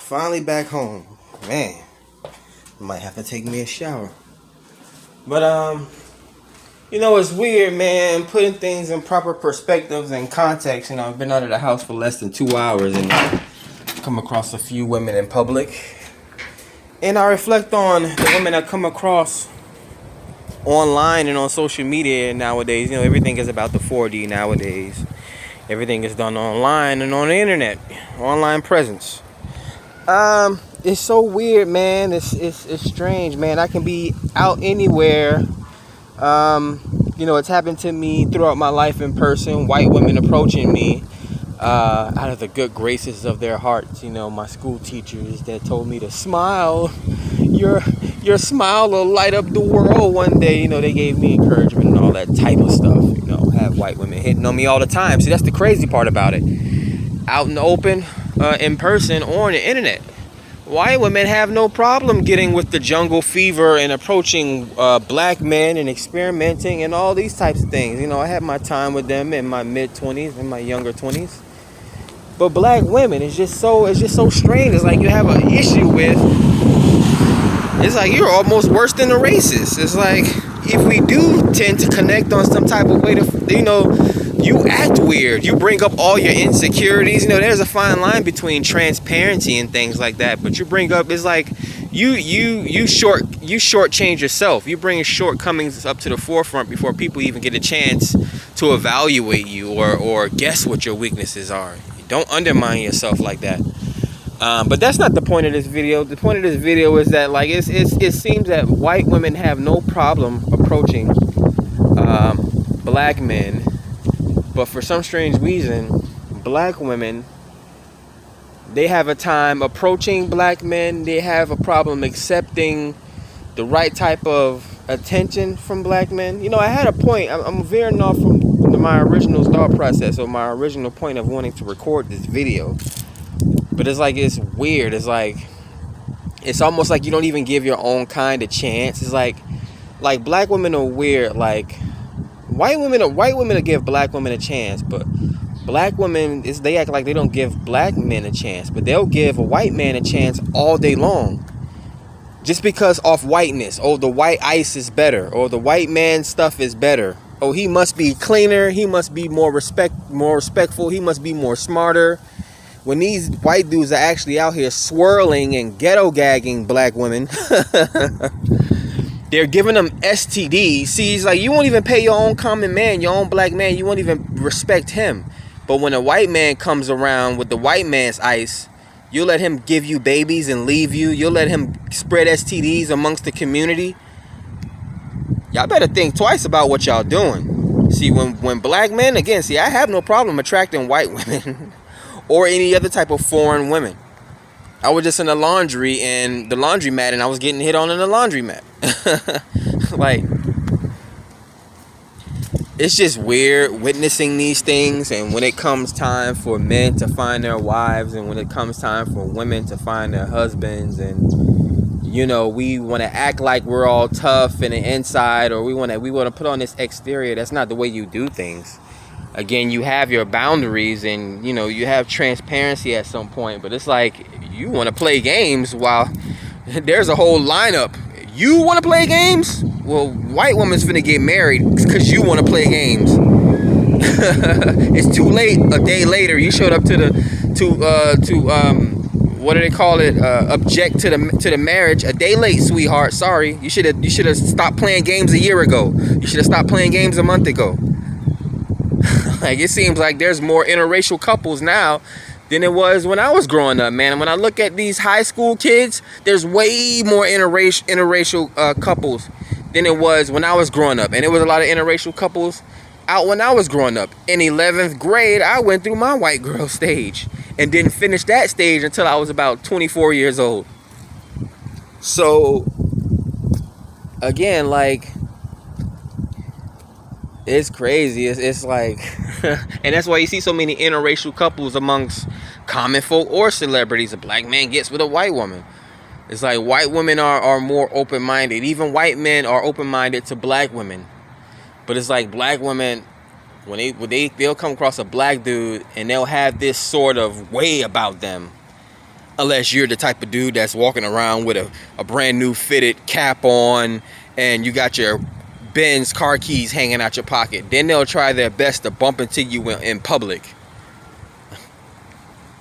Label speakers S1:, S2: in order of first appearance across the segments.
S1: Finally back home. Man, might have to take me a shower. But it's weird, man, putting things in proper perspectives and context. I've been out of the house for less than 2 hours and come across a few women in public. And I reflect on the women I come across online and on social media nowadays. Everything is about the 4D nowadays. Everything is done online and on the internet. Online presence. It's so weird, man. It's strange, man. I can be out anywhere. It's happened to me throughout my life in person. White women approaching me out of the good graces of their hearts. My school teachers that told me to smile. Your smile will light up the world one day. They gave me encouragement and all that type of stuff. Have white women hitting on me all the time. See, that's the crazy part about it. Out in the open, in person, or on the internet. White women have no problem getting with the jungle fever and approaching black men and experimenting and all these types of things. I had my time with them in my mid-20s, in my younger 20s. But black women, it's just so strange. It's like you have an issue with. It's like you're almost worse than the racist. It's like if we do tend to connect on some type of way you act weird. You bring up all your insecurities. There's a fine line between transparency and things like that. But you bring up, it's like you shortchange yourself. You bring your shortcomings up to the forefront before people even get a chance to evaluate you or guess what your weaknesses are. Don't undermine yourself like that. But that's not the point of this video. The point of this video is that it seems that white women have no problem approaching black men. But for some strange reason, black women, they have a time approaching black men. They have a problem accepting the right type of attention from black men. I had a point. I'm veering off from my original thought process or my original point of wanting to record this video. But it's weird. It's almost like you don't even give your own kind a chance. It's like black women are weird. White women will give black women a chance, but black women they act like they don't give black men a chance, but they'll give a white man a chance all day long. Just because off whiteness. Oh, the white ice is better, or the white man stuff is better. Oh, he must be cleaner, he must be more respectful, he must be more smarter. When these white dudes are actually out here swirling and ghetto gagging black women, they're giving them STDs. See, it's like you won't even pay your own common man, your own black man. You won't even respect him. But when a white man comes around with the white man's ice, you'll let him give you babies and leave you. You'll let him spread STDs amongst the community. Y'all better think twice about what y'all doing. See, when black men, again, I have no problem attracting white women or any other type of foreign women. I was just in the laundry and the laundromat, and I was getting hit on in the laundromat. It's just weird witnessing these things. And when it comes time for men to find their wives, and when it comes time for women to find their husbands, and we want to act like we're all tough in the inside, or we want to put on this exterior. That's not the way you do things. Again, you have your boundaries, and you have transparency at some point. But it's like you want to play games while there's a whole lineup. You want to play games? Well, white woman's finna get married because you want to play games. It's too late. A day later, you showed up to what do they call it? Object to the marriage. A day late, sweetheart. Sorry. You should have stopped playing games a year ago. You should have stopped playing games a month ago. It seems like there's more interracial couples now than it was when I was growing up, man. And when I look at these high school kids, there's way more interracial couples than it was when I was growing up. And there was a lot of interracial couples out when I was growing up. In 11th grade, I went through my white girl stage and didn't finish that stage until I was about 24 years old. So, again, it's crazy. It's like, and that's why you see so many interracial couples amongst common folk or celebrities. A black man gets with a white woman. It's like white women are more open-minded. Even white men are open-minded to black women. But it's like black women, they'll come across a black dude and they'll have this sort of way about them. Unless you're the type of dude that's walking around with a brand new fitted cap on and you got your Benz car keys hanging out your pocket. Then they'll try their best to bump into you in public.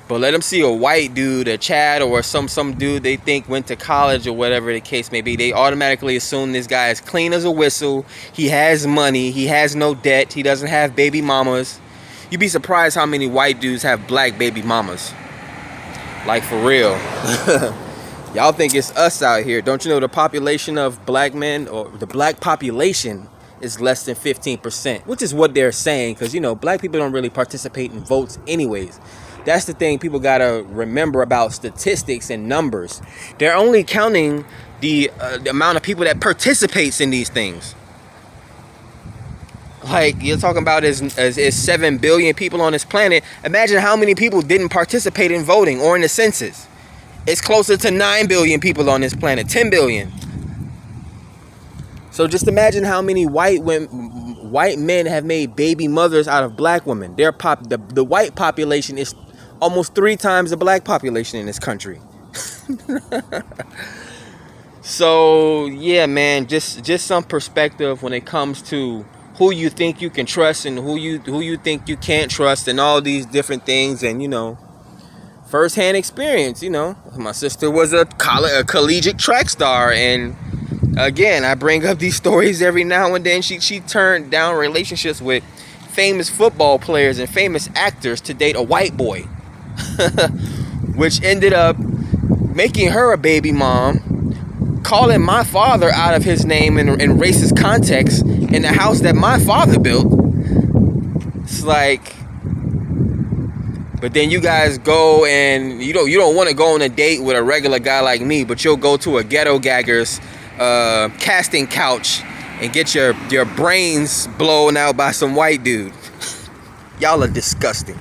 S1: But let them see a white dude, a Chad, or some dude they think went to college or whatever the case may be. They automatically assume this guy is clean as a whistle. He has money. He has no debt. He doesn't have baby mamas. You'd be surprised how many white dudes have black baby mamas. Like, for real. Y'all think it's us out here. Don't you know the population of black men, or the black population, is less than 15%, which is what they're saying, because, you know, black people don't really participate in votes anyways. That's the thing people gotta remember about statistics and numbers. They're only counting the amount of people that participates in these things. Like, you're talking about is 7 billion people on this planet. Imagine how many people didn't participate in voting or in the census. It's closer to 9 billion people on this planet, 10 billion. So just imagine how many white men have made baby mothers out of black women. The white population is almost 3 times the black population in this country. So yeah, man, just some perspective when it comes to who you think you can trust and who you think you can't trust, and all these different things. And, you know, first-hand experience. You know, my sister was a collegiate track star, and again, I bring up these stories every now and then. She turned down relationships with famous football players and famous actors to date a white boy, which ended up making her a baby mom, calling my father out of his name in racist context in the house that my father built. It's like, but then you guys go and you don't want to go on a date with a regular guy like me, but you'll go to a ghetto gaggers casting couch and get your brains blown out by some white dude. Y'all are disgusting.